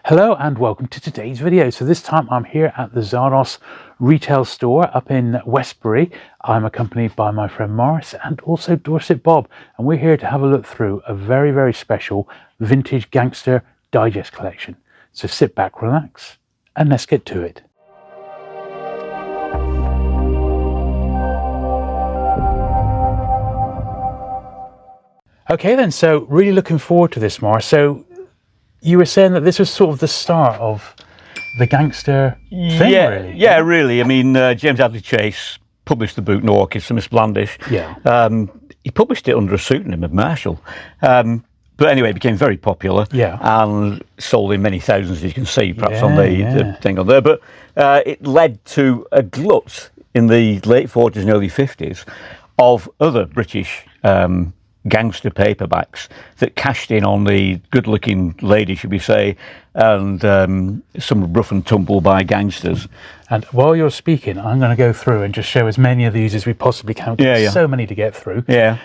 Hello and welcome to today's video. So this time I'm here at the Zardoz retail store up in Westbury. I'm accompanied by my friend Morris and also Dorset Bob, and we're here to have a look through a very, very special vintage Gangster Digest collection. So sit back, relax, and let's get to it. Okay then, so really looking forward to this, Morris. So you were saying that this was sort of the start of the gangster thing, really? Yeah, really. I mean, James Hadley Chase published the book No Orchids for Miss Blandish. Yeah. He published it under a pseudonym of Marshall. But anyway, it became very popular. Yeah. And sold in many thousands, as you can see, perhaps on the thing on there. But it led to a glut in the late 40s and early 50s of other British gangster paperbacks that cashed in on the good-looking lady, should we say, and some rough and tumble by gangsters. And while you're speaking, I'm going to go through and just show as many of these as we possibly can. So many to get through. Yeah.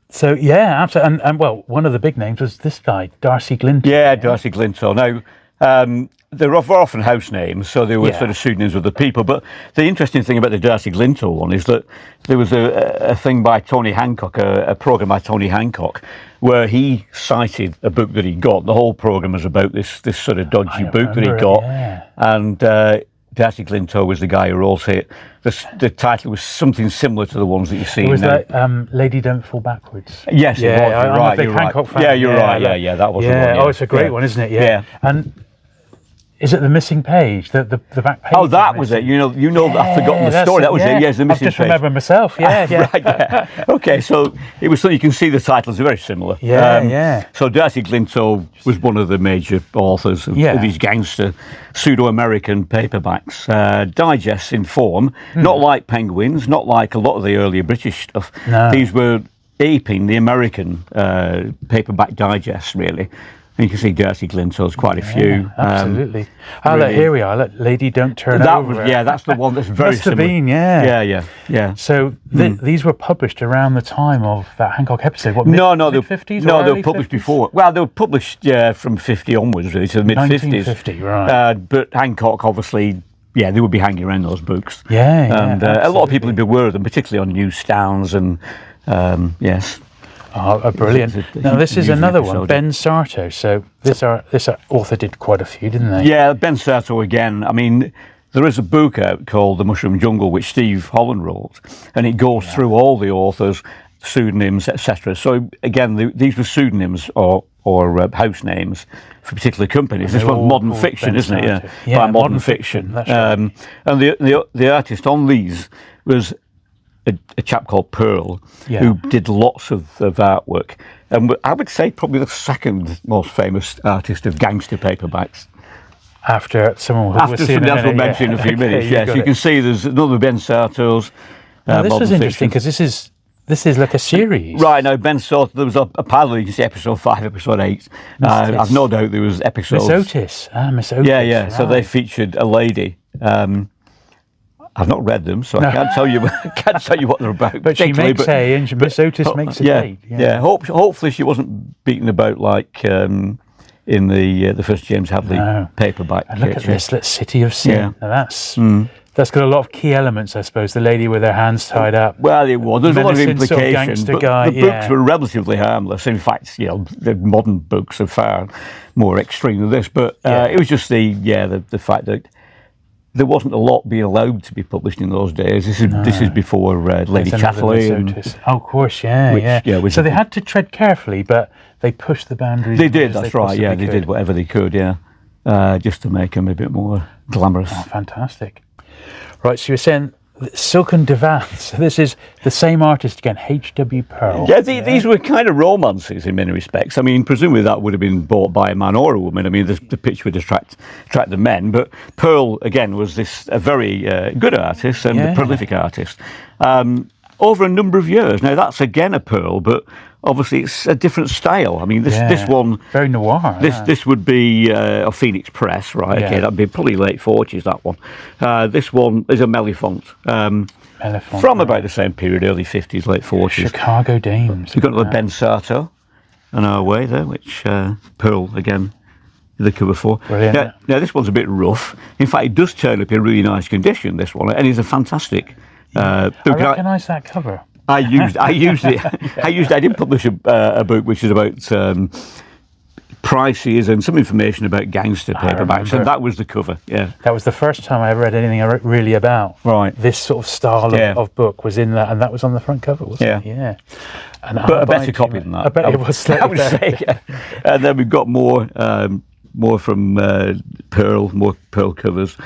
So yeah, absolutely. And well, one of the big names was this guy, Darcy Glinto. Yeah, Darcy Glinto. Now, they're often house names, so they were sort of pseudonyms of the people. But the interesting thing about the Darcy Glinto one is that there was a thing by Tony Hancock, a program by Tony Hancock, where he cited a book that he got. The whole program was about this sort of dodgy book that he got, and Darcy Glinto was the guy who wrote it. The title was something similar to the ones that you see. It was now. Like Lady Don't Fall Backwards. Yes, it was. I'm a big Hancock fan. Yeah, you're right. Yeah, that was the one. Yeah. Oh, it's a great one, isn't it? Yeah. And is it the missing page? The back page? Oh, that was it. You know, I've forgotten the story. That was it. Yes, the missing page. I just remember myself. Yeah. Right, yeah. Okay, so it was so you can see the titles are very similar. Yeah. So Darcy Glinto was one of the major authors of these gangster pseudo-American paperbacks, digests in form, not like Penguins, not like a lot of the earlier British stuff. No. These were aping the American paperback digests, really. And you can see Darcy Glinto's quite a few. Absolutely. Really. Here we are. Look, Lady Don't Turn Over. That's the one that's very similar. Must have been, Yeah. So these were published around the time of that Hancock episode. What, No, mid-50s? No, they were published before. Well, they were published from 50 onwards, really, to the mid-50s. 1950, right. But Hancock, obviously, they would be hanging around those books. And a lot of people would be aware of them, particularly on newsstands and, yes. Oh, brilliant. Now, this is another one, Ben Sarto. So this author did quite a few, didn't they? Yeah, Ben Sarto again. I mean, there is a book out called The Mushroom Jungle, which Steve Holland wrote, and it goes through all the authors, pseudonyms, etc. So again, these were pseudonyms or house names for particular companies. This was modern fiction, isn't it? Yeah, by modern fiction. That's right. And the artist on these was a chap called Pearl, who did lots of artwork, and I would say probably the second most famous artist of gangster paperbacks. After someone we'll mention in a few minutes. Yes, you can see there's another Ben Sarto's. Now, this was interesting because this is like a series. Right, now Ben Sarto, there was a pilot, you can see episode 5, episode 8. I've no doubt there was episodes. Miss Otis. Yeah. Right. So they featured a lady. I've not read them, so I can't tell you. What they're about. But she makes A, and Miss Otis makes a D. Yeah. Hopefully, she wasn't beaten about like in the first James Hadley paperback. And look at this, City of Sin. Yeah. Now that's got a lot of key elements, I suppose. The lady with her hands tied up. Well, it was. There's a lot of implications, but the books were relatively harmless. In fact, the modern books are far more extreme than this. But it was just the fact that there wasn't a lot being allowed to be published in those days. This is before Lady Chatterley. Of course, so they had to tread carefully, but they pushed the boundaries. They did, that's right. Yeah, they did whatever they could. Just to make them a bit more glamorous. Oh, fantastic. Right, so you're saying Silken Divan. So this is the same artist again, H.W. Pearl. Yeah, these were kind of romances in many respects. I mean, presumably that would have been bought by a man or a woman. I mean, the picture would attract the men. But Pearl, again, was a very good artist and a prolific artist over a number of years. Now, that's again a Pearl, but obviously it's a different style. I mean, this one... Very noir. This would be a Phoenix Press, right? Okay, that'd be probably late 40s, that one. This one is a Mellifont. From about the same period, early 50s, late 40s. Chicago Dames. We've got another Ben Sarto on our way there, which Pearl, again, the cover for. Brilliant. Now, this one's a bit rough. In fact, it does turn up in really nice condition, this one, and it's a fantastic book. I recognise that cover. I used it. I did publish a book which is about prices and some information about gangster paperbacks, and that was the cover. Yeah, that was the first time I ever read anything really about this sort of style of book. Was in that, and that was on the front cover, wasn't it? Yeah. And but a better copy than that. I bet it was. I would say. Yeah. And then we've got more from Pearl, more Pearl covers.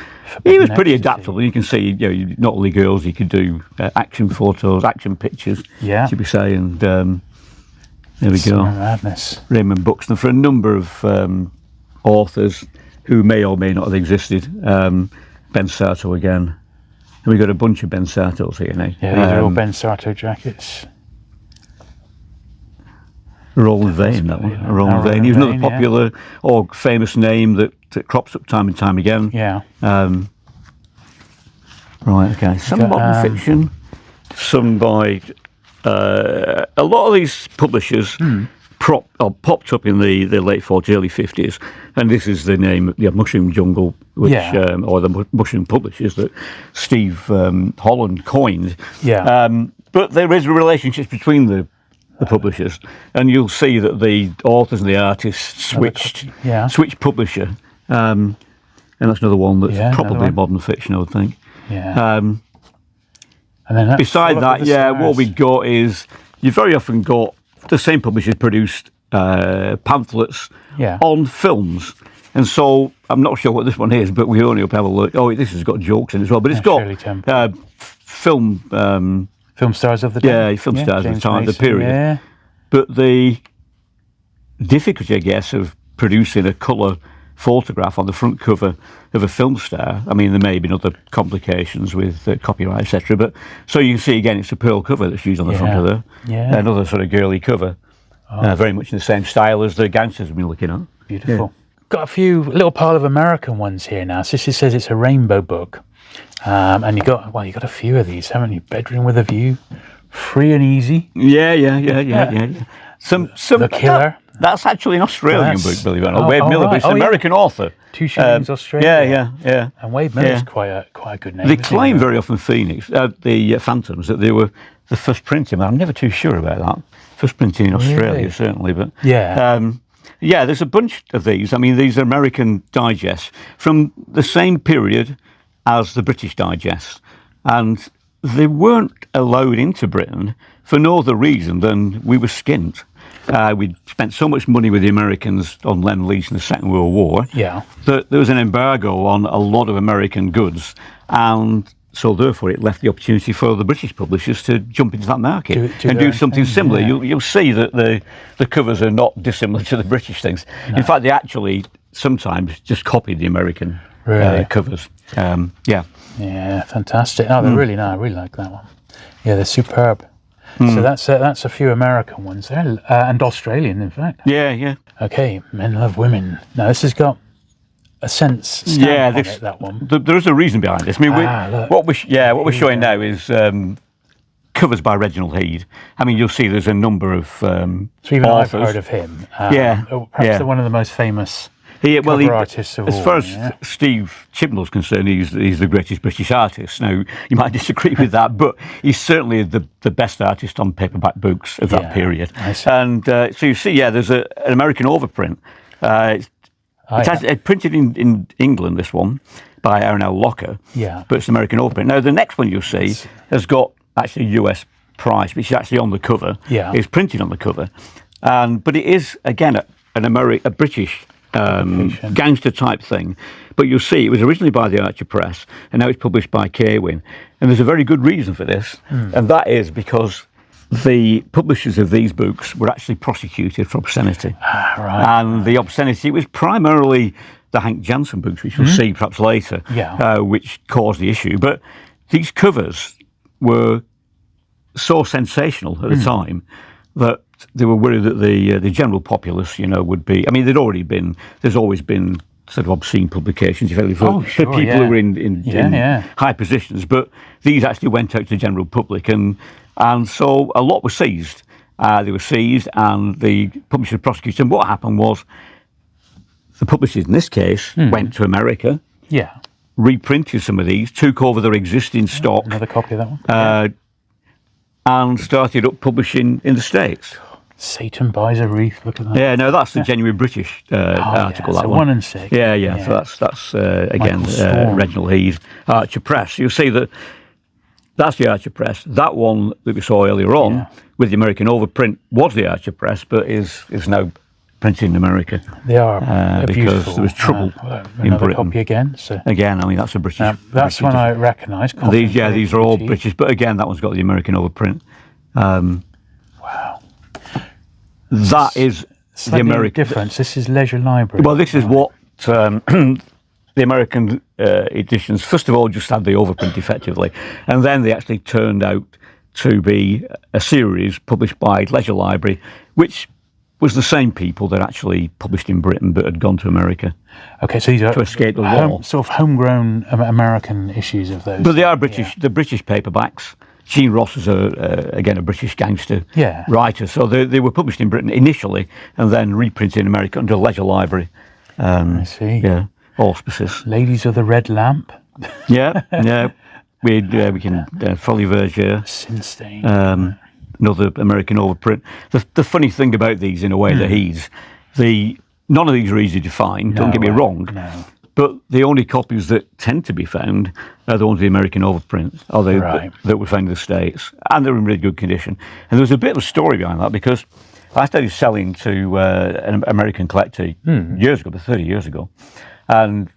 He was pretty adaptable. You can see, not only girls, you could do action photos, action pictures. Yeah, should we say? And there we go. Madness. Raymond Buxton for a number of authors who may or may not have existed. Ben Sarto again. And we've got a bunch of Ben Sartos here now. Yeah, these are all Ben Sarto jackets. Roland Vane, that one. Roland Vane. He was another popular or famous name that crops up time and time again. Yeah. Right, okay. Some modern fiction, some by a lot of these publishers popped up in the late 40s, early 50s, and this is the name, Mushroom Jungle, which or the Mushroom Publishers that Steve Holland coined. Yeah. But there is a relationship between the publishers, and you'll see that the authors and the artists switched publisher, and that's another one that's probably modern fiction, I would think. Yeah. And then beside that, what we got is you've very often got the same publishers produced pamphlets on films, and so I'm not sure what this one is, but we only have a look. Oh, this has got jokes in as well, but it's got film. Film stars of the time. Yeah, film stars of the time, Mason, the period. Yeah. But the difficulty, I guess, of producing a colour photograph on the front cover of a film star, I mean, there may have been other complications with copyright, etc. But so you can see again, it's a pearl cover that's used on the front of there. Yeah. Another sort of girly cover, very much in the same style as the gangsters we've been looking at. Beautiful. Yeah. Got a little pile of American ones here now. So this says it's a rainbow book. And you got a few of these, haven't you? Bedroom with a View, Free and Easy. Yeah. Some The Killer. That's actually an Australian book, believe it or not. Wade Miller, but it's an American author. 2 Shillings, Australia. Yeah. And Wade Miller's quite a good name. They claim very often Phoenix, the Phantoms, that they were the first printing. I'm never too sure about that. First printing in Australia, certainly, but there's a bunch of these. I mean, these are American digests from the same period as the British Digest, and they weren't allowed into Britain for no other reason than we were skint. We'd spent so much money with the Americans on Lend-Lease in the Second World War that there was an embargo on a lot of American goods, and so therefore it left the opportunity for the British publishers to jump into that market and do something similar. You'll see that the covers are not dissimilar to the British things. No. In fact, they actually sometimes just copied the American covers. Yeah, fantastic. Oh, they're really nice. I really like that one. Yeah, they're superb. So that's a few American ones there, and Australian, in fact. Yeah. Okay, Men Love Women. Now this has got a sense stamp on it, that one. There is a reason behind this. I mean, what we're showing now is covers by Reginald Heade. I mean, you'll see there's a number of so even authors. I've heard of him. Perhaps one of the most famous. Cover artists of as all, far as Steve Chibnall's concerned, he's the greatest British artist. Now, you might disagree with that, but he's certainly the best artist on paperback books of that period. And so you see, there's an American overprint. It's printed in England, this one, by Aaron L. Locker, but it's an American overprint. Now, the next one you'll see has got actually a US price, which is actually on the cover. It's printed on the cover. But it is, again, a British gangster type thing, but you'll see it was originally by the Archer Press and now it's published by Kewin, and there's a very good reason for this, and that is because the publishers of these books were actually prosecuted for obscenity. And the obscenity was primarily the Hank Janson books, which we'll see perhaps later, which caused the issue. But these covers were so sensational at the time that they were worried that the general populace, would be. I mean, there's always been sort of obscene publications, for people who were in high positions. But these actually went out to the general public, and so a lot were seized. They were seized, and the publishers prosecuted. And what happened was the publishers in this case went to America, reprinted some of these, took over their existing stock. Another copy of that one. And started up publishing in the States. Satan buys a wreath. Look at that. Yeah, no, that's the genuine British article. So that 1 and 6. Yeah. So that's again Reginald Heade, Archer Press. You'll see that that's the Archer Press. That one that we saw earlier on with the American overprint was the Archer Press, but is now printed in America. They are because beautiful. there was trouble in another Britain. Copy again. So again, I mean that's a British. that's British one I recognise. These are all British, but again, that one's got the American overprint. Wow. That is the American difference. This is Leisure Library. Well, this is what the American editions, first of all, just had the overprint effectively, and then they actually turned out to be a series published by Leisure Library, which was the same people that actually published in Britain but had gone to America. Okay, so these are to escape the law. Sort of homegrown American issues of those. But they are British. The British paperbacks. Gene Ross is again a British gangster writer, so they were published in Britain initially and then reprinted in America under Leisure Library. I see. Yeah, auspices. Ladies of the Red Lamp. Yeah. We can Folly Verger. Sin Stain. Another American overprint. The funny thing about these, in a way, the Heades, none of these are easy to find. Don't get me wrong. No. But the only copies that tend to be found are the ones of the American overprint, or that were found in the States, and they're in really good condition. And there was a bit of a story behind that, because I started selling to an American collector years ago, about 30 years ago, and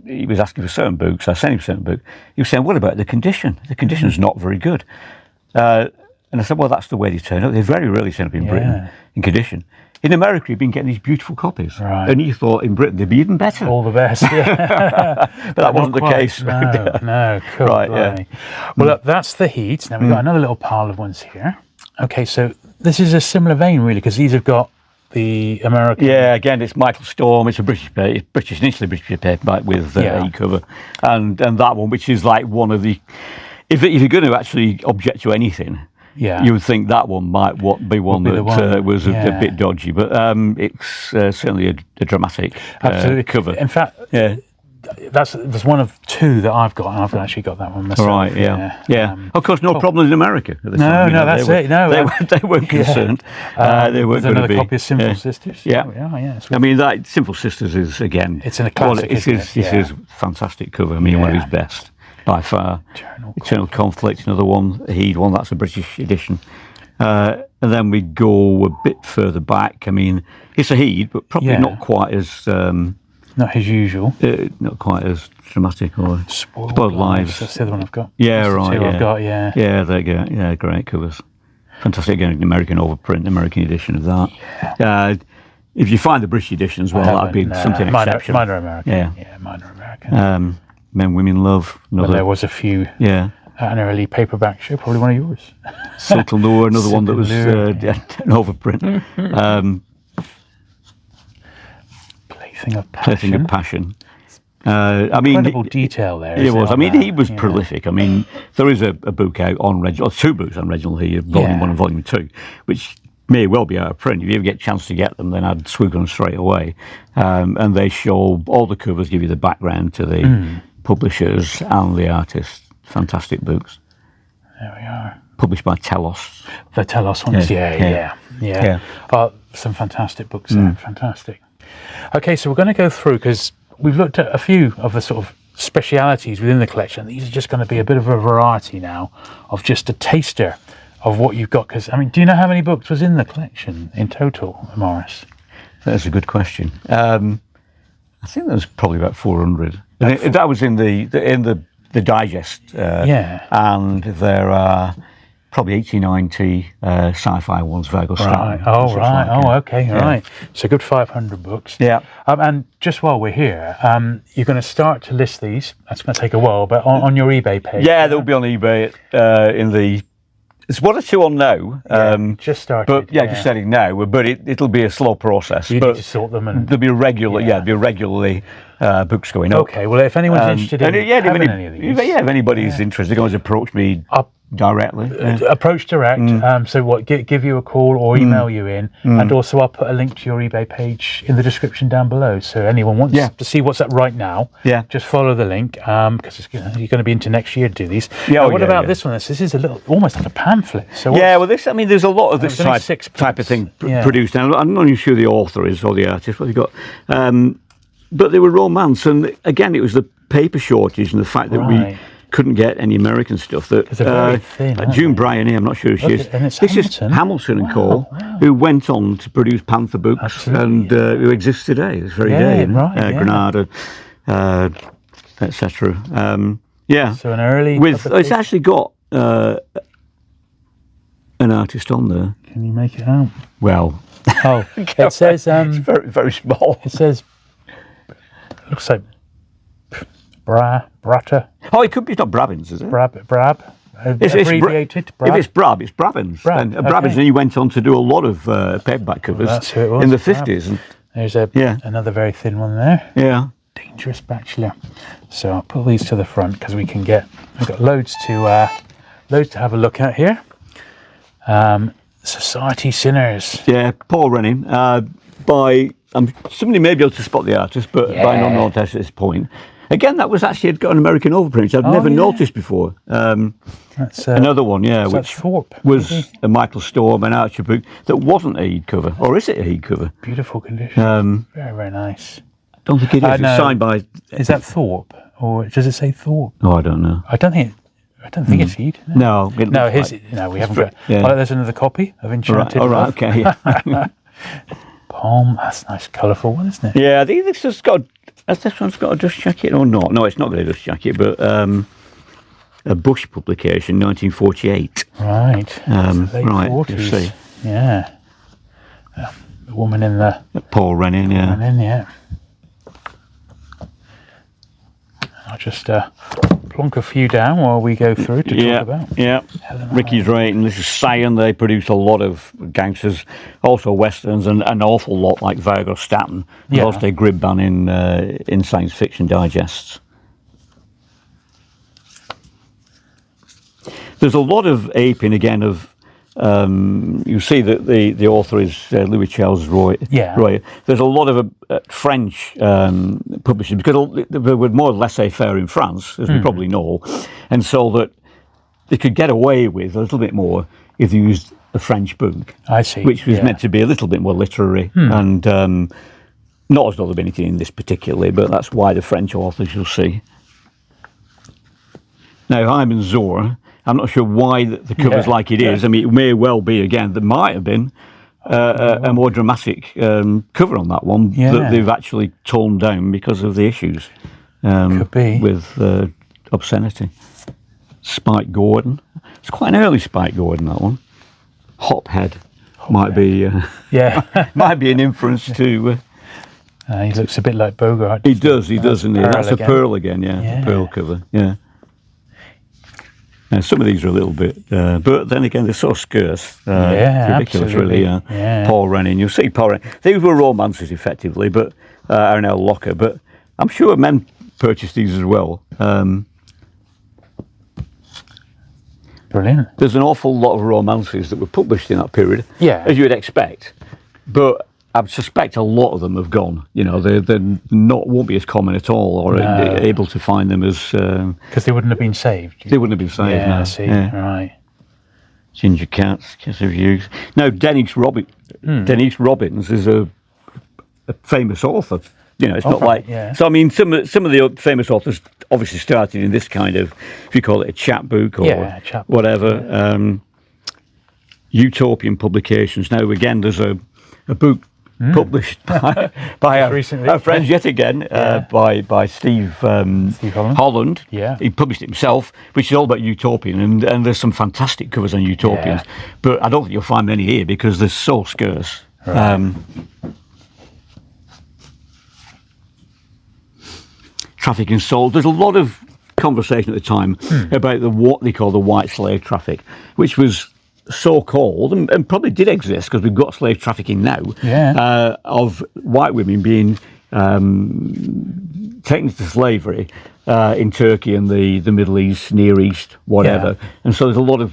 he was asking for certain books. I sent him certain books. He was saying, "What about the condition? The condition's not very good." And I said, "Well, that's the way they turn up. They very rarely turn up in Britain in condition." In America, you've been getting these beautiful copies, and you thought in Britain they'd be even better. All the best, but that wasn't the case. No, cool. Right, Well, look, that's the Heades. Now we've got another little pile of ones here. Okay, so this is a similar vein, really, because these have got the American. Yeah, again, it's Michael Storm. It's a initially British paperback with e-cover, and that one, which is like one of the. If you're going to actually object to anything. Yeah, you would think that one might be one that was a bit dodgy, but it's certainly a dramatic cover. In fact, that's one of two that I've got, and I've actually got that one myself. Right, yeah. Of course, no problems in America at the time. No, that's it. No, they weren't concerned. They weren't going to be. Another copy of Simple Sisters. Yeah. I mean, that Simple Sisters is again. It's in a classic. This is fantastic cover. I mean, one of his best. By far. Eternal Conflict, another one, a Heade one, that's a British edition. And then we go a bit further back. I mean, it's a Heade, but probably not quite as... not his usual. Not quite as dramatic or... Spoiled Lives. That's the other one I've got. Yeah, right, I've got, Yeah, there you go. Yeah, great covers. Fantastic, again, an American overprint, American edition of that. Yeah. If you find the British edition as well, that'd be something exceptional. Mine are American. Yeah, mine are American. Men, Women, Love. Well, there was a few at an early paperback show, probably one of yours. Silken Lure, another one that was an overprint. Plaything of Passion. I mean, incredible detail there. It was. I mean, he was prolific. I mean, there is a book out on Reginald, two books on Reginald Heade, Volume 1 and Volume 2, which may well be out of print. If you ever get a chance to get them, then I'd swoop them straight away. And they show all the covers, give you the background to the publishers and the artists. Fantastic books. There we are. Published by Telos. The Telos ones, yeah. Some fantastic books there, fantastic. Okay, so we're going to go through, because we've looked at a few of the sort of specialities within the collection. These are just going to be a bit of a variety now of just a taster of what you've got. Because, I mean, do you know how many books was in the collection in total, Morris? That's a good question. I think there's probably about 400. That was in the digest. And there are probably 80, 90 sci-fi ones, Virgo Star. Right. So good 500 books. Yeah. And just while we're here, you're going to start to list these. That's going to take a while, but on your eBay page. Yeah, they'll be on eBay in the... There's one or two on now. Just started. But just starting now. But it'll be a slow process. You need to sort them, and there'll be a regular. There'll be a regularly books going up. Okay, well, if anyone's interested in having any of these... if anybody's interested, they can always approach me directly. Approach direct. So what, give you a call or email you in. And also I'll put a link to your eBay page in the description down below. So anyone wants to see what's up right now, just follow the link, because you're going to be into next year to do these. What about this one? This is a little, almost like a pamphlet. So well, this, I mean, there's a lot of this type of thing produced now. I'm not even sure the author is or the artist, what they got. But they were romance, and again, it was the paper shortage and the fact that we couldn't get any American stuff. That very thin, June Bryony, I'm not sure who she is. And it's this is Hamilton and Co., who went on to produce Panther books and who exists today, this very day in Granada, etc. So an early. It's actually got an artist on there. Can you make it out? Well, it says it's very, very small. It says, looks like Bratter. Oh, it could be. It's not Brabbins, is it? Brab. Abbreviated. If it's Brab, it's Brabbins. And Brabbins, and he went on to do a lot of paperback covers in the 50s. And there's another very thin one there. Yeah. Dangerous Bachelor. So I'll put these to the front because we've got loads to have a look at here. Society Sinners. Yeah, Paul Rennie. Somebody may be able to spot the artist, but by no knowledge at this point. Again, that was actually got an American overprint. I'd never noticed before. That's another one, which Thorpe, was a Michael Storm, an Archer book that wasn't a Heade cover, or is it a Heade cover? Beautiful condition. Very, very nice. I don't think it is. It's signed by. Is that Thorpe, or does it say Thorpe? Oh, I don't know. I don't think it's Heade. No, we haven't got. There's another copy of Enchanted. All right, okay. Palm. That's nice, colourful one, isn't it? Yeah, I think this has got. Has this one's got a dust jacket or not? No, it's not got a dust jacket, but a Bush publication, 1948. Right. Right. 40s. You see. Yeah. The woman in the. Paul Rennie. Yeah. I'll just plonk a few down while we go through to talk about. Yeah. Ricky Drayton. This is Scion. They produced a lot of gangsters, also westerns, and an awful lot like Zardoz Staten. Yeah. Also they grib ban in science fiction digests. There's a lot of aping again of. You see that the author is Louis Charles Roy. Yeah. There's a lot of French publishers because they were more laissez-faire in France, as we probably know, and so that they could get away with a little bit more if they used a French book. I see. Which was meant to be a little bit more literary and not as though there'd be anything in this particularly, but that's why the French authors you'll see. Now, Hyman Zor. I'm not sure why the cover's like it is. I mean, it may well be, again, there might have been a more dramatic cover on that one that they've actually toned down because of the issues Could be. with obscenity. Spike Gordon. It's quite an early Spike Gordon, that one. Hophead. Might be might be an inference to... he looks a bit like Bogart. He does, and that's a Pearl again, the Pearl cover, Now, some of these are a little bit, but then again, they're so scarce. It's ridiculous, absolutely. really. Paul Rennie, and you'll see Paul Rennie. These were romances, effectively, but are now locker. But I'm sure men purchased these as well. Brilliant. There's an awful lot of romances that were published in that period, as you would expect. But I suspect a lot of them have gone. You know, they're not won't be as common at all, or able to find them as because they wouldn't have been saved. They wouldn't have been saved. Yeah, no. I see. Right. Ginger Cats, Kiss of Youth. Now, Denise Robbins is a famous author. You know, it's not like. Yeah. So I mean, some of the famous authors obviously started in this kind of, if you call it a chapbook or whatever. Utopian publications. Now, again, there's a book. Published by our friends yet again, by Steve Holland. Yeah. He published it himself, which is all about Utopian, and there's some fantastic covers on Utopians, but I don't think you'll find many here because they're so scarce. Right. Traffic in soul. There's a lot of conversation at the time about what they call the white slave traffic, which was so-called, and probably did exist because we've got slave trafficking now, of white women being taken to slavery in Turkey and the Middle East, Near East, whatever. Yeah. And so there's a lot of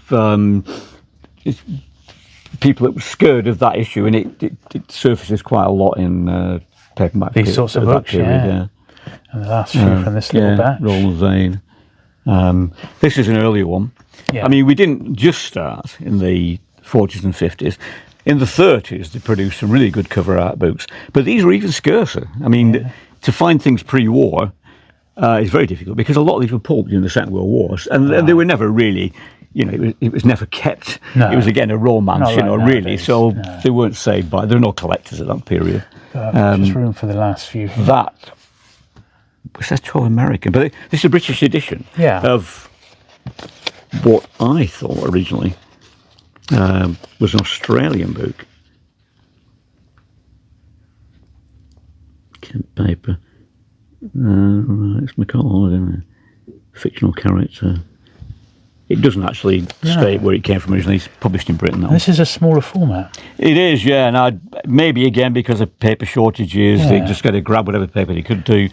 people that were scared of that issue, and it surfaces quite a lot in paperback. These sorts of books, yeah. And the last few from this little batch. Roland Vane. This is an earlier one. Yeah. I mean, we didn't just start in the 40s and 50s. In the 30s, they produced some really good cover art books, but these were even scarcer. I mean, to find things pre-war is very difficult because a lot of these were pulp during the Second World War, and they were never really, it was never kept. No. It was again a romance, Not like really. nowadays, So no. they weren't saved by. There were no collectors at that period. Just room for the last few. That was that all American, but this is a British edition of what I thought originally was an Australian book. Kent paper. Right, it's McCall, isn't it? Fictional character. It doesn't actually state where it came from originally. It's published in Britain. This is a smaller format. It is, yeah. Now, maybe again because of paper shortages, they just got to grab whatever paper they could do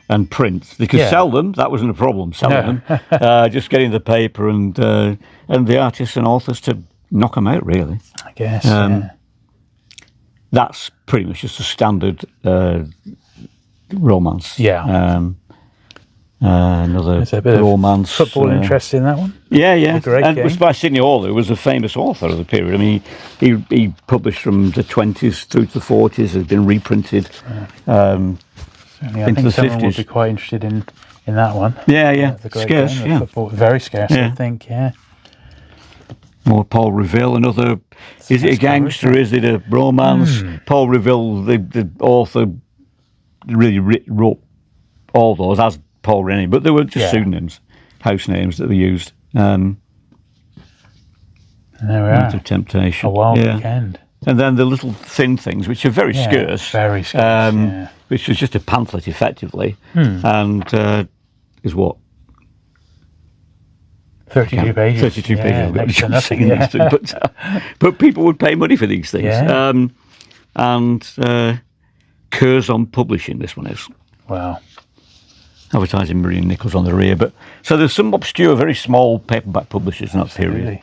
and print. They could sell them. That wasn't a problem. Selling them, just getting the paper and the artists and authors to knock them out. Really, I guess. That's pretty much just a standard romance. Yeah. Another There's a bit romance. Of football interest in that one. Yeah, yeah. And it was by Sidney Hall, who was a famous author of the period. I mean, he published from the 20s through to the 40s, has been reprinted Certainly, I into think the someone 50s. would be quite interested in that one. Yeah. The great Scarce, game of yeah. football. Very scarce, I think, More Paul Reville, another. Is it a gangster? Is it a romance? Paul Reville, the author, really wrote all those, as Paul Rennie, but they were just pseudonyms, house names that they used. And there we are. Of Temptation. A wild weekend. And then the little thin things, which are very scarce. Very scarce, which was just a pamphlet, effectively. And is what? 32 pages. 32 Yeah, pages. next to nothing, But people would pay money for these things. Yeah. And Curzon Publishing, this one is. Wow. Advertising Murray & Nichols on the rear. But so there's some obscure, very small paperback publishers in that period.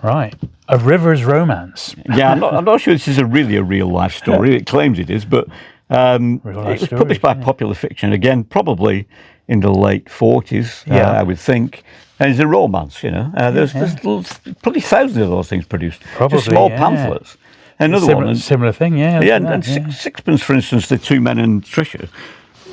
Right. A River's Romance. Yeah, I'm not sure this is really a real life story. It claims it is, but it was published by Popular Fiction, again, probably in the late 40s, I would think. And it's a romance, There's probably thousands of those things produced. Probably, just small pamphlets. Another one. Similar thing, And sixpence, for instance, the Two Men and Trisha.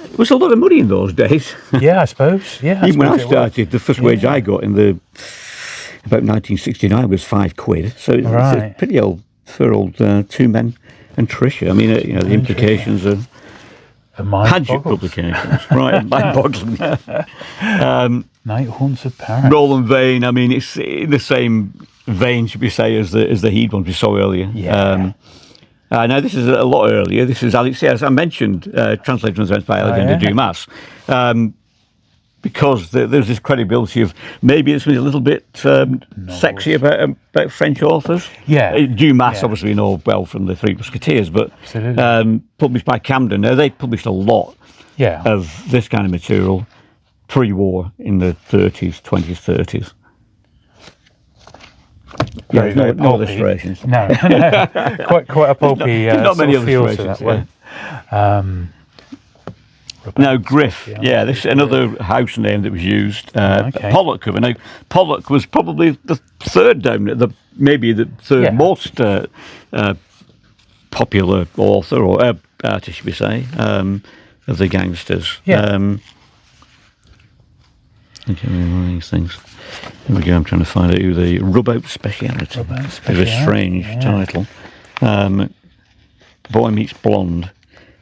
It was a lot of money in those days. Yeah, I suppose. Yeah. Even when I started, the first wage I got in about 1969 was £5. So it's a pretty old for old Two Men and Trisha. I mean, the implications of Paget publications, right? Mind-boggling. Night Haunts of Paris. Roland Vane. I mean, it's in the same vein, should we say, as the Heade ones we saw earlier. Yeah. Now this is a lot earlier. This is Alex. As I mentioned, translated events by Alexander Dumas. Because there's this credibility of maybe it's a little bit sexy about French authors. Yeah. Dumas, obviously, we know well from the Three Musketeers, but published by Camden. Now, they published a lot of this kind of material pre-war in the 30s, 20s, 30s. Very, very no illustrations. No. quite a pulpy not many feel to illustrations, that one. Now, Griff, this is another house name that was used. Pollock cover. Now, Pollock was probably the third maybe the third most popular author or artist, should we say, of the gangsters. These things. Here we go. I'm trying to find out who the Rub-Out Speciality. It's a strange title. Boy Meets Blonde.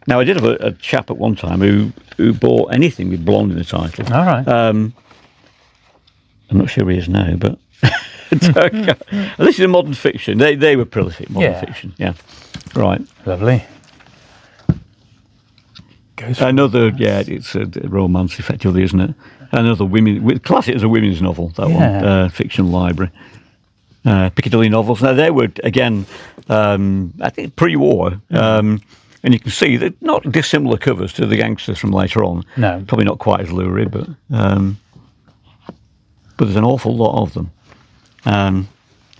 Now, I did have a chap at one time who bought anything with blonde in the title. All right. I'm not sure he is now, but this is a modern fiction. They were prolific modern fiction. Yeah. Right. Lovely. Another, it's a romance, effectively, isn't it? Another class it as a women's novel, that one, Fiction Library. Piccadilly novels. Now, they were, again, I think pre-war, And you can see they're not dissimilar covers to the Gangsters from later on. No. Probably not quite as lurid, but there's an awful lot of them.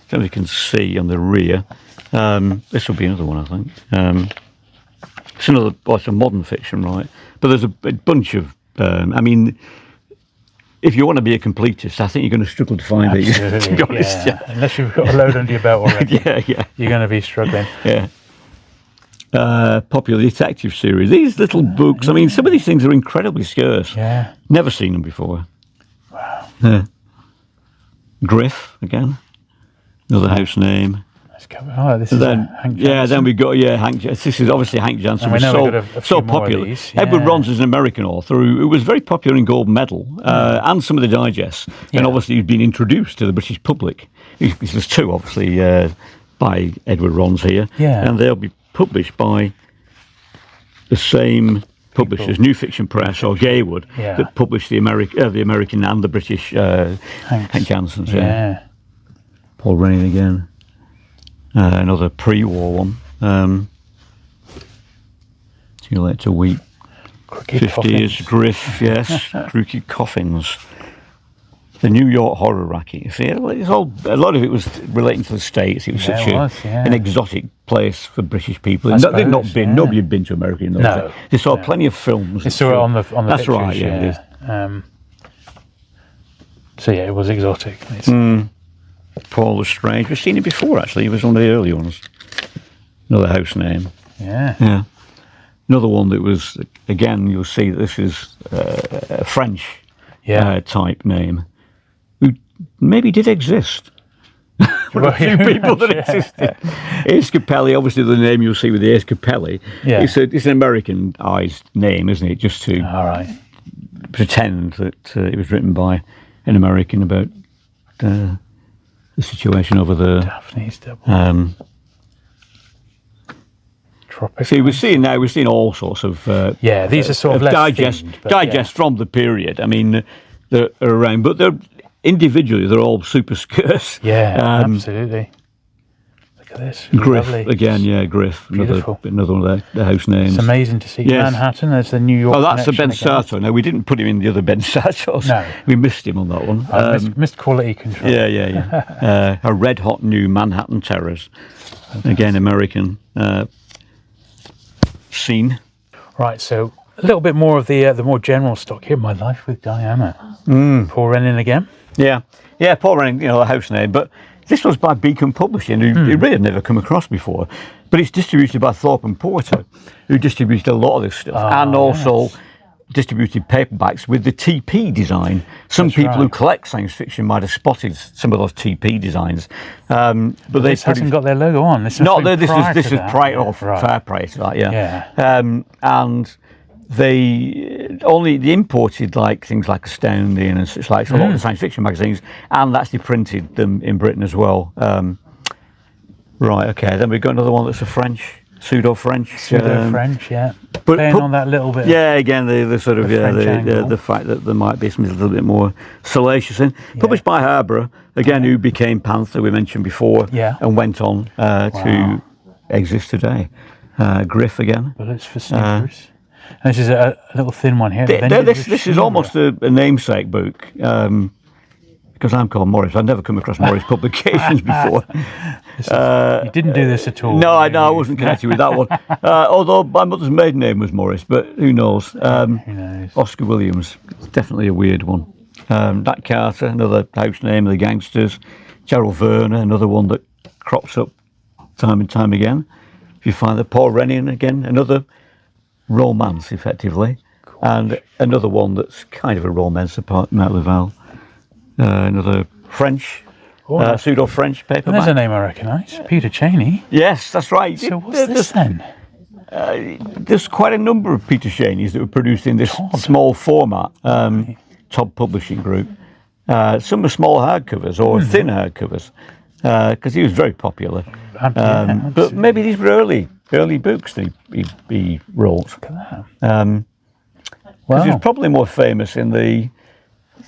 So you can see on the rear. This will be another one, I think. It's another, it's a modern fiction, right? But there's a bunch of, I mean, if you want to be a completist, I think you're going to struggle to find these. To be honest, yeah. Unless you've got a load under your belt already. yeah. You're going to be struggling. Yeah. Popular detective series. These little books, I mean, some of these things are incredibly scarce. Yeah. Never seen them before. Wow. Griff, again. Another house name. Oh, this is Hank Janson. Yeah, then we got Hank. This is obviously Hank Janson. We know so popular. Yeah. Edward Ron's is an American author who was very popular in Gold Medal and some of the digests, and obviously he's been introduced to the British public. There's two, obviously, by Edward Ron's here, and they'll be published by the same publishers, New Fiction Press or Gaywood, that published the American and the British Hank Jansons. Yeah. Paul Rennie again. Another pre-war one. Too Late to Weep. Crooked 50 Coffins. Years Griff, yes. Crooked Coffins. The New York Horror Racket. You see, it's all, a lot of it was relating to the States. It was such an exotic place for British people. They'd not been. Nobody had been to America in those days. They saw plenty of films. They saw it on the That's pictures, right, yeah. So it was exotic. Paul Lestrange. We've seen it before, actually. He was one of the early ones. Another house name. Yeah. Another one that was, again, you'll see that this is a French type name, who maybe did exist. A few people that existed. Ace Capelli, obviously the name you'll see with the Ace Capelli. Yeah. It's an Americanized name, isn't it? Just to pretend that it was written by an American about the situation over there. Daphne's Double. See, we're seeing all sorts of these are sort of less digest from the period. I mean, they're around, but they're individually they're all super scarce. Yeah, absolutely. Look at this. Griff Lovely. again, Griff. Beautiful. Another one of the house names. It's amazing to see Manhattan. There's the New York. Oh, that's the Ben again. Sartor. No, we didn't put him in the other Ben Sartos. No, we missed him on that one. Missed quality control. Yeah. A Red Hot New Manhattan Terrors. Again, American scene. Right, so a little bit more of the more general stock here. My Life with Diana. Paul Rennie again. Yeah, Paul Rennie, a house name, but this was by Beacon Publishing, who really had never come across before. But it's distributed by Thorpe and Porter, who distributed a lot of this stuff, and also distributed paperbacks with the TP design. Some people who collect science fiction might have spotted some of those TP designs, but this hasn't got their logo on. This is prior or far prior to that. Yeah. And they imported like things like Astounding and such like, so a lot of the science fiction magazines, and actually printed them in Britain as well. Right, okay, then we've got another one that's a pseudo-French. Pseudo-French, but playing on that little bit. Yeah, again, the sort of the fact that there might be something a little bit more salacious in. Published by Harborough, again, who became Panther, we mentioned before, and went on to exist today. Griff again. Bullets for Snickers. And this is a little thin one here. This is almost a namesake book. Because I'm called Morris, I've never come across Morris publications before. You didn't do this at all. No, I wasn't connected with that one. Although my mother's maiden name was Morris, but who knows? Who knows? Oscar Williams, definitely a weird one. Nat Carter, another house name of the Gangsters. Gerald Verner, another one that crops up time and time again. If you find that Paul Rennie, again, another romance, effectively. And another one that's kind of a romance apart from Matt Laval. Another French, pseudo-French paperback. There's a name I recognise, Peter Cheney. Yes, that's right. So what's this then? There's quite a number of Peter Cheneys that were produced in this small format, Todd Publishing Group. Some are small hardcovers or thin hardcovers, because he was very popular. But maybe these were early books that he wrote. Look at that. Because he was probably more famous in the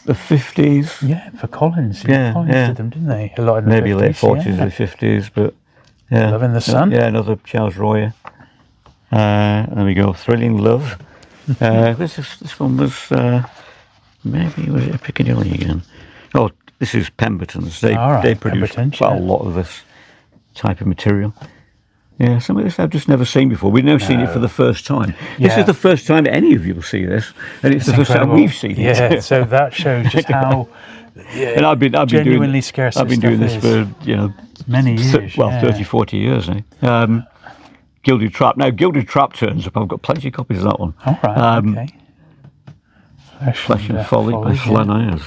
50s. Yeah, for Collins. Collins did them, didn't they? A lot in the maybe 50s, late 40s or 50s, but Loving the Sun. Yeah, another Charles Royer. There we go. Thrilling Love. This one was maybe was it a Piccadilly again? Oh, this is Pemberton's. They produce quite a lot of this type of material. Yeah, some of this I've just never seen before. We've never seen it for the first time. This is the first time that any of you will see this, and it's the first time we've seen it. Yeah, so that shows just how and I've been genuinely scarce. I've been doing this for many years. 30, 40 years now. Gilded Trap. Now, Gilded Trap turns up. I've got plenty of copies of that one. All right. Okay. Flesh and Folly by Flanaers.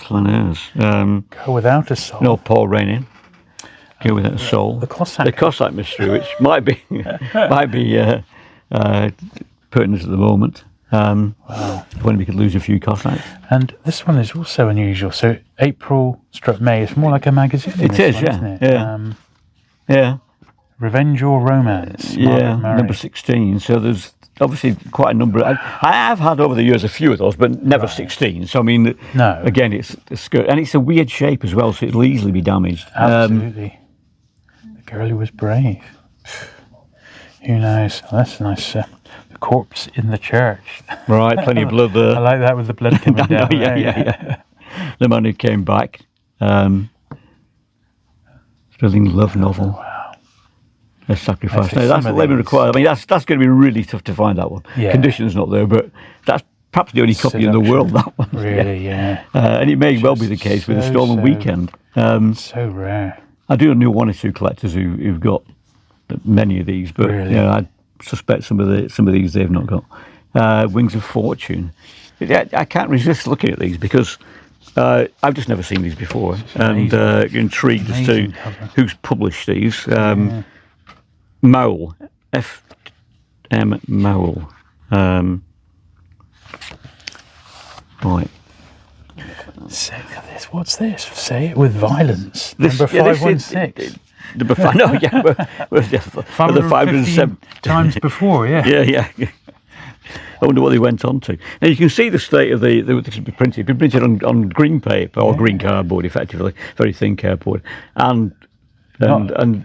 Go Without a Soul. No, Paul Rainin. Go Without a Soul. The Cossack. The Cossack Mystery, which might be pertinent at the moment. When we could lose a few Cossacks. And this one is also unusual. So April/May. It's more like a magazine. It is, isn't it? Yeah. Revenge or Romance. Yeah, number 16. So there's obviously quite a number. I have had over the years a few of those, but never 16. So I mean, no. Again, it's good, and it's a weird shape as well, so it'll easily be damaged. Absolutely. The Girl Who Was Brave. Who knows? That's nice. The Corpse in the Church. Right, plenty of blood there. I like that with the blood coming down. Yeah. The Man Who Came Back. Thrilling love novel. Wow. A Sacrifice. Now, that's let me require. I mean, that's going to be really tough to find that one. Yeah. Condition's not there, but that's perhaps the only copy in the world. That one. Really, yeah. And it may well be the case with A Stolen Weekend. So rare. I do know one or two collectors who've got many of these, but really? I suspect some of these they've not got. Wings of Fortune. I can't resist looking at these because I've just never seen these before, and intrigued as to who's published these. Mowell, F.M. Mowell. Right. So, look at this. What's this? Say it with violence. Number 516. Number 5. No, yeah. The 507 times before. Yeah. Yeah. I wonder what they went on to. Now you can see the state of this would be printed. It'd be printed on green paper or green cardboard, effectively, very thin cardboard, and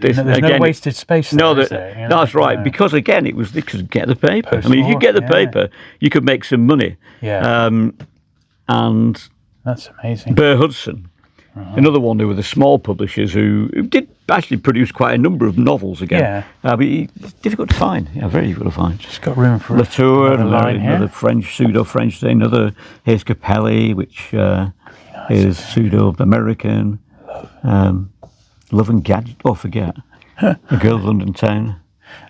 this, there's again, no wasted space. That's right. Because again, they could get the paper. I mean, if you get the paper, you could make some money. Yeah. And that's amazing. Burr Hudson, another one who were the small publishers who did actually produce quite a number of novels again. Yeah. But it's difficult to find. Yeah, very difficult to find. Just got room for Latour, another French, pseudo-French thing, another Hayes Capelli, which is pseudo-American. Love and Gadget. Oh, forget. The Girl of London Town.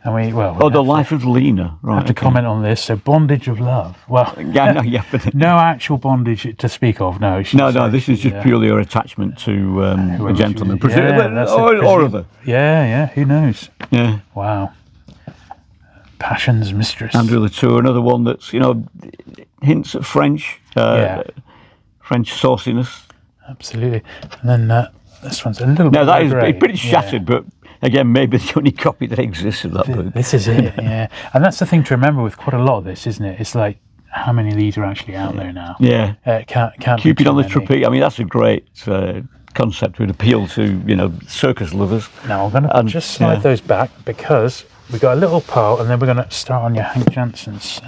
And The Life of Lena. Right. I have to comment on this. So, Bondage of Love. Well, but no actual bondage to speak of. No. No. This is just purely her attachment to a gentleman, or other. Yeah. Who knows? Yeah. Wow. Passion's Mistress. Andrew Latour, another one that's hints at French, French sauciness. Absolutely. And then this one's a little. Now that is pretty shattered, but. Again, maybe the only copy that exists of that book. This is it, yeah. And that's the thing to remember with quite a lot of this, isn't it? It's like, how many of these are actually out there now? Yeah. Can't Cupid on the Trapeze. I mean, that's a great concept. Would appeal to, circus lovers. Now, I'm going to just slide those back because we've got a little pile and then we're going to start on your Hank Jansons.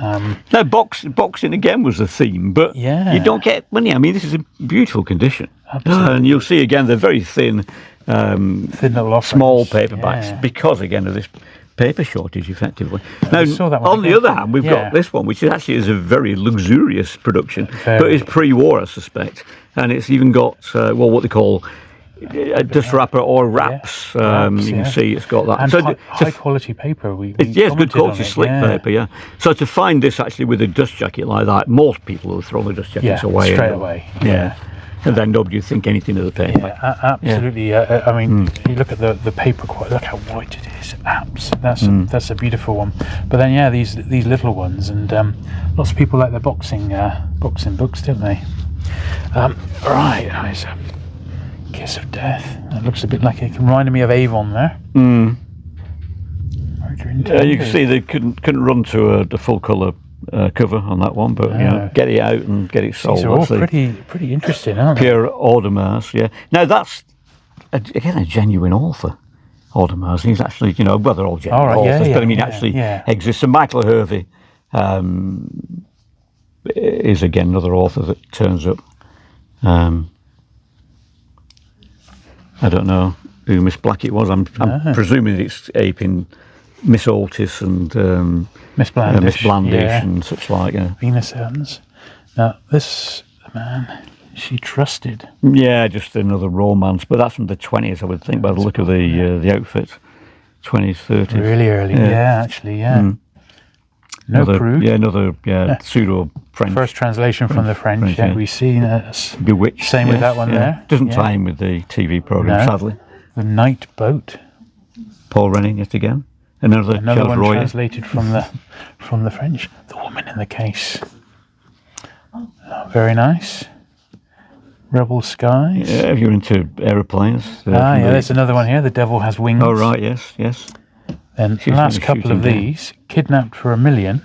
Now, boxing again was the theme, but you don't get many. I mean, this is in beautiful condition. Absolutely. And you'll see, again, they're very thin. Thin little offerings. Small paperbacks because again of this paper shortage effectively. Now on the other hand we've got this one which actually is a very luxurious production but is pre-war I suspect, and it's even got what they call a dust wrapper or wraps. You can see it's got that and high quality paper. It's good quality slick paper. So to find this actually with a dust jacket like that, most people will throw the dust jackets away straight away. And then nobody would think anything of the paper. Yeah, absolutely. I mean, you look at the paper quality. Look how white it is. That's a beautiful one. But then, these little ones, and lots of people like their boxing books, don't they? Right, there's a Kiss of Death. That looks a bit like it reminded me of Avon there. You can see they couldn't run to the full colour cover on that one, but get it out and get it sold. These are all pretty interesting, aren't they? Pierre Audemars, Now that's again a genuine author. Audemars. He's actually, well, they're all genuine All right, authors, but I mean, yeah, actually yeah. exists. And Michael Hervey is again another author that turns up. I don't know who Miss Blackett was. I'm presuming it's aping Miss Otis and Miss Blandish, and such like. Yeah. Venus Evans. Now, this man she trusted. Yeah, just another romance, but that's from the 20s, I would think, by the look of the outfit. 20s, 30s. Really early, yeah actually, yeah. No Prude. Yeah, another pseudo-French. First translation from the French, yeah. We've seen Bewitched. Same with that one there. Doesn't tie in with the TV programme, sadly. The Night Boat. Paul Rennie, yet again. Another one Royer. Translated from the French. The Woman in the Case. Very nice. Rebel Skies. Yeah, if you're into aeroplanes. There's another one here. The Devil Has Wings. Oh, right, yes. And the last couple of these, Kidnapped for $1 Million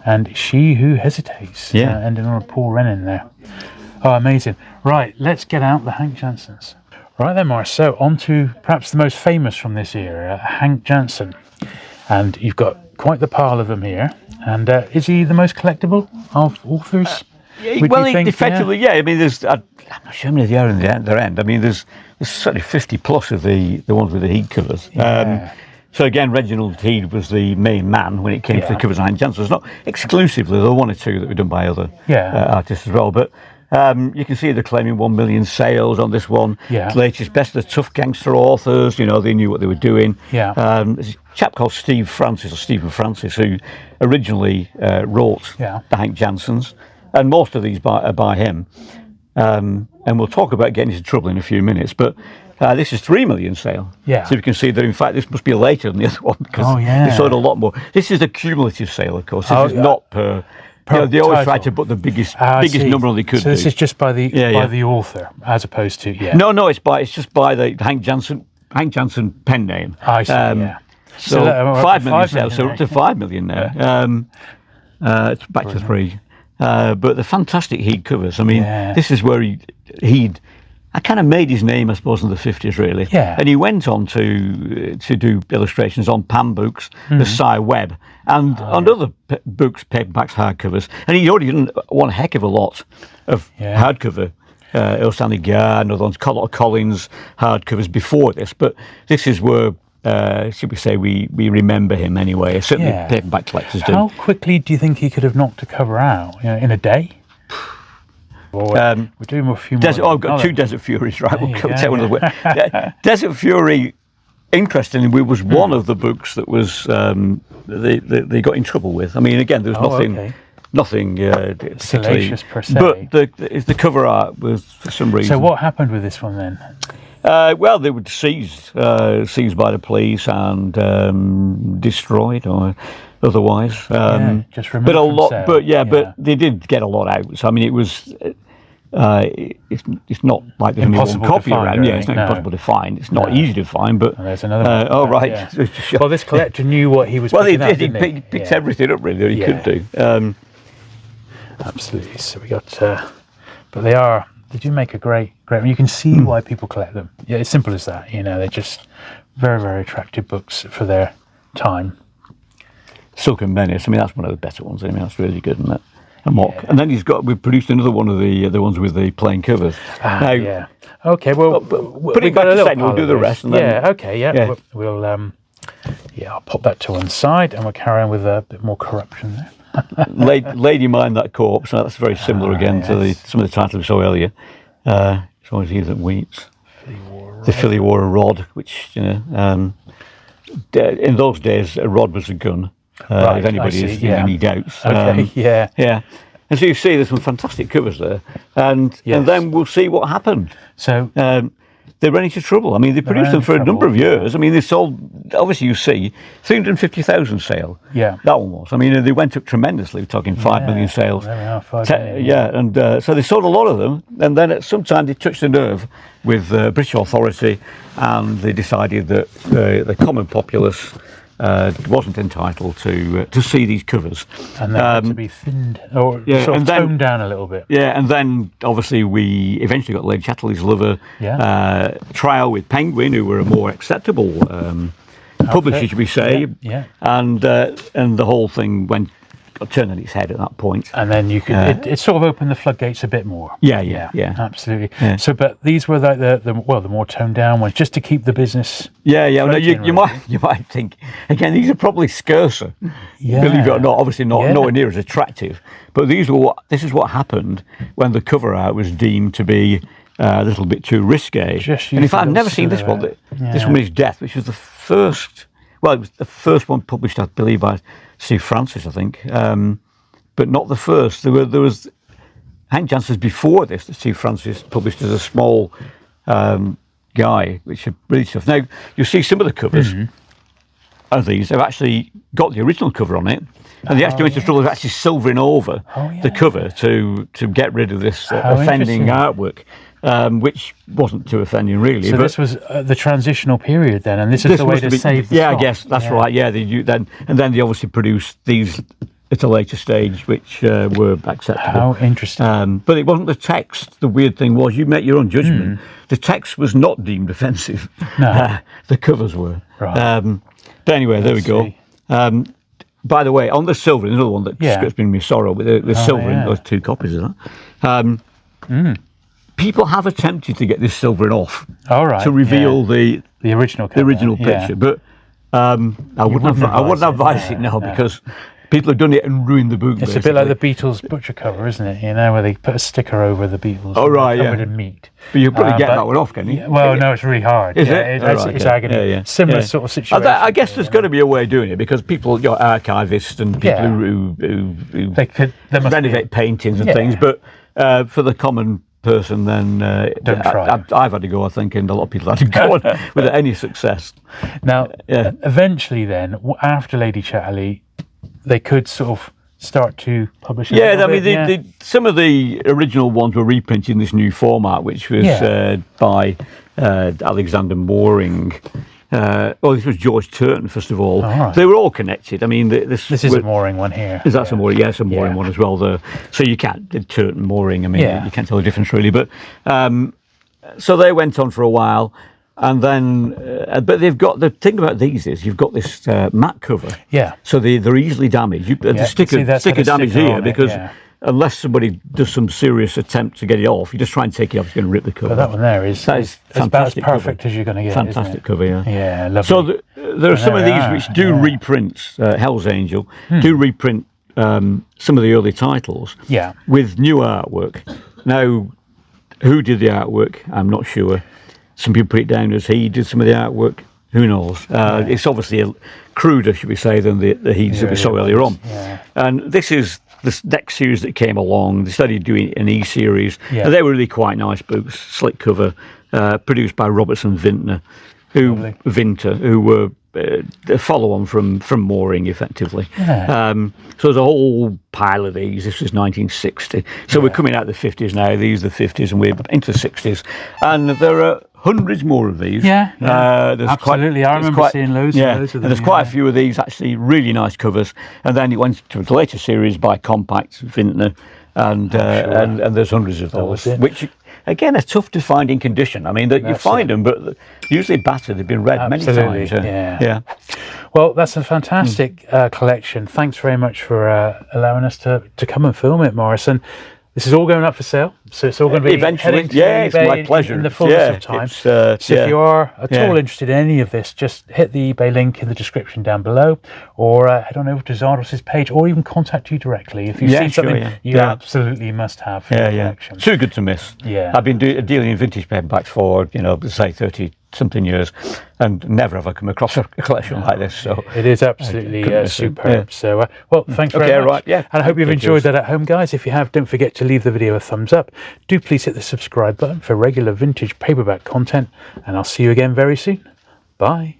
and She Who Hesitates. Ending on a Paul Rennie there. Oh, amazing. Right, let's get out the Hank Jansons. Right then, Morris. So on to perhaps the most famous from this era, Hank Janson. And you've got quite the pile of them here. And is he the most collectible of authors? Effectively, yeah. I mean, I'm not sure how many there are in their end. I mean, there's certainly 50 plus of the ones with the Heade covers. Yeah. So again, Reginald Heade was the main man when it came to the covers of Hank Janson. It's not exclusively, there were one or two that were done by other artists as well. But you can see they're claiming 1 million sales on this one. Yeah. Latest best of the tough gangster authors. They knew what they were doing. Yeah. There's a chap called Stephen Francis, who originally wrote the Hank Jansons. And most of these are by him. And we'll talk about getting into trouble in a few minutes. But this is 3 million sale. Yeah. So you can see that, in fact, this must be later than the other one because they sold a lot more. This is a cumulative sale, of course. This is not per they always try to put the biggest number they could. So this is just by the author, as opposed to No, it's just by the Hank Janson pen name. I see. So 5 million sales. So up to 5 million now. It's back to 3. But the fantastic Heade covers. I mean, this is where Heade kind of made his name, I suppose, in the 50s, really. Yeah. And he went on to do illustrations on Pan Books, the Cy Webb, and on other books, paperbacks, hardcovers. And he already done one heck of a lot of hardcover. El Sanigar, another one's Collins hardcovers before this. But this is where, should we say, we remember him anyway. Certainly paperback collectors do. How quickly do you think he could have knocked a cover out? In a day? We're doing a few more. I've got 2 Desert Furies, right? We'll take one of the Desert Fury, interestingly, was one of the books that was they got in trouble with. I mean, again, there was nothing salacious per se. But the cover art was, for some reason. So what happened with this one then? Well, they were seized by the police and destroyed or otherwise. Just removed from sale. But they did get a lot out. So I mean, it was. It's not like there's only one copy around. Really. It's not impossible to find. It's not easy to find. But there's another one. right. Yeah. Well, this collector knew what he was. Well, he picked everything up really that he could do. Absolutely. So we got. But they do make a great. You can see why people collect them. Yeah, it's simple as that. They're just very, very attractive books for their time. Silk and Menace. I mean, that's one of the better ones. I mean, that's really good, isn't it? And then we've produced another one of the ones with the plain covers. Okay. Well, put it back to second. We'll do the rest. And then, Okay. Yeah. We'll. I'll pop that to one side, and we'll carry on with a bit more corruption there. Lady Mind That Corpse. That's very similar again to some of the titles we saw earlier. It's always here that weeps. The Philly wore a rod, which in those days a rod was a gun. If anybody is in any doubts. Yeah. And so you see there's some fantastic covers there, and then we'll see what happened. So they ran into trouble. I mean, they produced them for a number of years. I mean, they sold, obviously you see, 350,000 sale. Yeah. That one was. I mean, they went up tremendously. We're talking 5 million sales. There we are, 5 million. Yeah, and so they sold a lot of them, and then at some time they touched a nerve with British authority, and they decided that the common populace wasn't entitled to see these covers. And they had to be thinned or sort of toned down a little bit. Yeah, and then obviously we eventually got Lady Chatterley's Lover trial with Penguin, who were a more acceptable publisher, should we say? Yeah. And the whole thing turned on its head at that point. And then you could it sort of opened the floodgates a bit more. Yeah. Absolutely. Yeah. So, but these were like the more toned down ones, just to keep the business. Yeah. Well, you might think again, these are probably scarcer. Yeah. Believe it or not, obviously nowhere near as attractive. But this is what happened when the cover art was deemed to be a little bit too risque. And in fact, I've never seen this one. This Woman's Death, which was the first. Well, it was the first one published, I believe, by Steve Francis, I think, but not the first. There was Hank Janson's before this that Steve Francis published as a small guy, which are really tough. Now you see some of the covers of these have actually got the original cover on it, and the actual is actually silvering over the cover to get rid of this offending artwork. Which wasn't too offending, really. So this was the transitional period then, and this is the way to save the stock. I guess that's right. Yeah, then they obviously produced these at a later stage, which were acceptable. How interesting. But it wasn't the text. The weird thing was, you make your own judgment. The text was not deemed offensive. No, the covers were. Right. But anyway, there we go. By the way, on the silvering, another one that's been me sorrow with the silvering. Those 2 copies of that. People have attempted to get this silvering off to reveal the original cover, picture, but I wouldn't advise it now because people have done it and ruined the book. It's basically a bit like the Beatles butcher cover, isn't it? You know, where they put a sticker over the Beatles. Oh right, covered in meat. But you'll probably get that one off, can you? Well, no, it's really hard. Is it? It's agony. Similar sort of situation. I guess there's got to be a way of doing it because people, archivists and people who renovate paintings and things, but for the common person, then don't try. I've had to go, I think, and a lot of people had to go without any success. Now, eventually, then after Lady Chatterley, they could sort of start to publish. Some of the original ones were reprinted in this new format, which was by Alexander Mooring. This was George Turton, first of all. Right. They were all connected. I mean, this is a Mooring one here. Is that a Mooring? Yeah, it's a Mooring one as well. So you can't, Turton, Mooring, I mean, you can't tell the difference really. But so they went on for a while. And then, but they've got, the thing about these is you've got this matte cover. Yeah. So they're easily damaged. The sticker damage here because unless somebody does some serious attempt to get it off, you just try and take it off, it's going to rip the cover. But that one there is about as perfect as you're going to get. Fantastic cover, yeah. Yeah, lovely. So there are some of these which do reprint, Hell's Angel, do reprint some of the early titles with new artwork. Now, who did the artwork? I'm not sure. Some people put it down as he did some of the artwork. Who knows? It's obviously a cruder, should we say, than the Heades that we saw earlier on. Yeah. And this is the next series that came along. They started doing an E-series. Yeah. And they were really quite nice books, slick cover, produced by Robertson Vintner, who were a follow-on from Mooring, effectively. Yeah. So there's a whole pile of these. This was 1960. So we're coming out of the 50s now. These are the 50s, and we're into the 60s. And there are hundreds more of these. Absolutely. I remember seeing loads of them. And there's quite a few of these, actually, really nice covers. And then it went to the later series by Compact, Vintner, and there's hundreds of those, which again are tough to find in condition. I mean, you find them, but usually battered. They've been read many times. Yeah. Well, that's a fantastic collection. Thanks very much for allowing us to come and film it, Morris. And this is all going up for sale, so it's all going to be eventually. It's my pleasure. In the fullness of time. So if you are at all interested in any of this, just hit the eBay link in the description down below, or head on over to Zardoz's page, or even contact you directly if you've seen something you absolutely must have for your collection. Too good to miss. Yeah, I've been dealing in vintage paperbacks for say 30-something years, and never have I come across a collection like this. So it is absolutely superb. So well, thanks very much. And I hope you've enjoyed that at home, guys. If you have, don't forget to leave the video a thumbs up. Do please hit the subscribe button for regular vintage paperback content, and I'll see you again very soon. Bye.